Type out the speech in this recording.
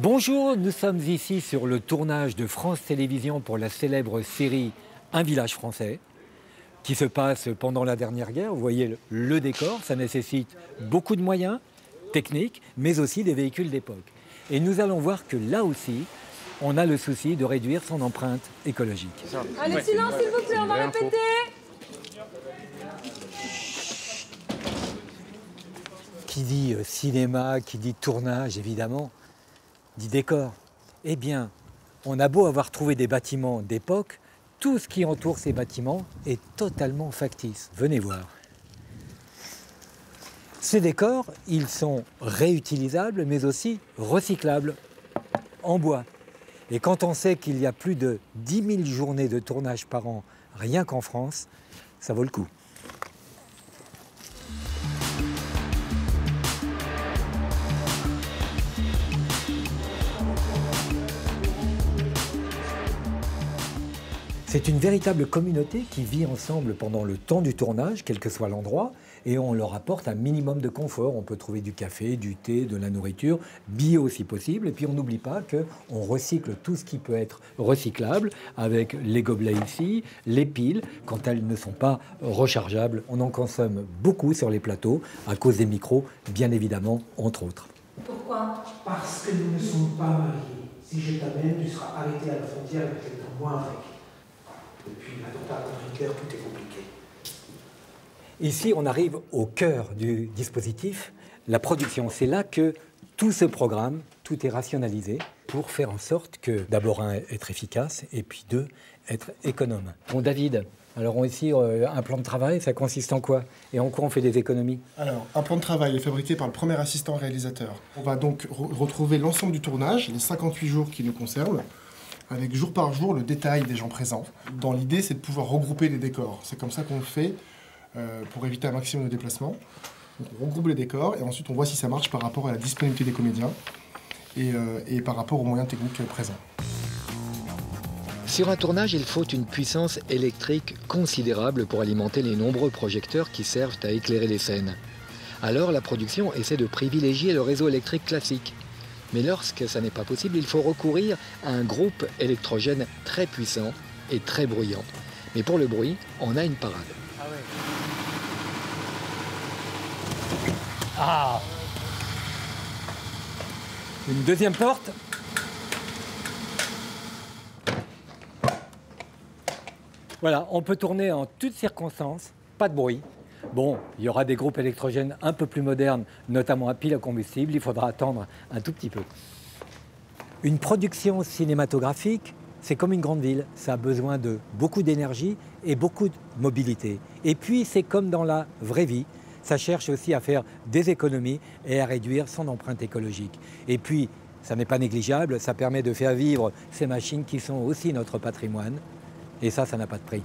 Bonjour, nous sommes ici sur le tournage de France Télévisions pour la célèbre série Un village français qui se passe pendant la dernière guerre. Vous voyez le décor, ça nécessite beaucoup de moyens techniques, mais aussi des véhicules d'époque. Et nous allons voir que là aussi, on a le souci de réduire son empreinte écologique. Allez, silence s'il vous plaît, on va répéter. Qui dit cinéma, qui dit tournage, évidemment, dit décor. Eh bien, on a beau avoir trouvé des bâtiments d'époque, tout ce qui entoure ces bâtiments est totalement factice. Venez voir. Ces décors, ils sont réutilisables, mais aussi recyclables en bois. Et quand on sait qu'il y a plus de 10 000 journées de tournage par an, rien qu'en France, ça vaut le coup. C'est une véritable communauté qui vit ensemble pendant le temps du tournage, quel que soit l'endroit, et on leur apporte un minimum de confort. On peut trouver du café, du thé, de la nourriture, bio si possible. Et puis on n'oublie pas qu'on recycle tout ce qui peut être recyclable, avec les gobelets ici, les piles, quand elles ne sont pas rechargeables. On en consomme beaucoup sur les plateaux, à cause des micros, bien évidemment, entre autres. Pourquoi? Parce que nous ne sommes pas mariés. Si je t'amène, tu seras arrêté à la frontière avec quelqu'un moins avec. Depuis l'attentat contre Hitler, tout est compliqué. Ici, on arrive au cœur du dispositif, la production. C'est là que tout se programme, tout est rationalisé pour faire en sorte que, d'abord, un, être efficace et puis deux, être économe. Bon, David, alors ici, un plan de travail, ça consiste en quoi? Et en quoi on fait des économies? Alors, un plan de travail est fabriqué par le premier assistant réalisateur. On va donc retrouver l'ensemble du tournage, les 58 jours qui nous concernent, avec jour par jour le détail des gens présents. Dans l'idée, c'est de pouvoir regrouper les décors. C'est comme ça qu'on le fait pour éviter un maximum de déplacements. Donc, on regroupe les décors et ensuite on voit si ça marche par rapport à la disponibilité des comédiens et par rapport aux moyens techniques présents. Sur un tournage, il faut une puissance électrique considérable pour alimenter les nombreux projecteurs qui servent à éclairer les scènes. Alors la production essaie de privilégier le réseau électrique classique. Mais lorsque ça n'est pas possible, il faut recourir à un groupe électrogène très puissant et très bruyant. Mais pour le bruit, on a une parade. Ah! Une deuxième porte. Voilà, on peut tourner en toutes circonstances, pas de bruit. Bon, il y aura des groupes électrogènes un peu plus modernes, notamment à pile à combustible, il faudra attendre un tout petit peu. Une production cinématographique, c'est comme une grande ville, ça a besoin de beaucoup d'énergie et beaucoup de mobilité. Et puis c'est comme dans la vraie vie, ça cherche aussi à faire des économies et à réduire son empreinte écologique. Et puis, ça n'est pas négligeable, ça permet de faire vivre ces machines qui sont aussi notre patrimoine. Et ça n'a pas de prix.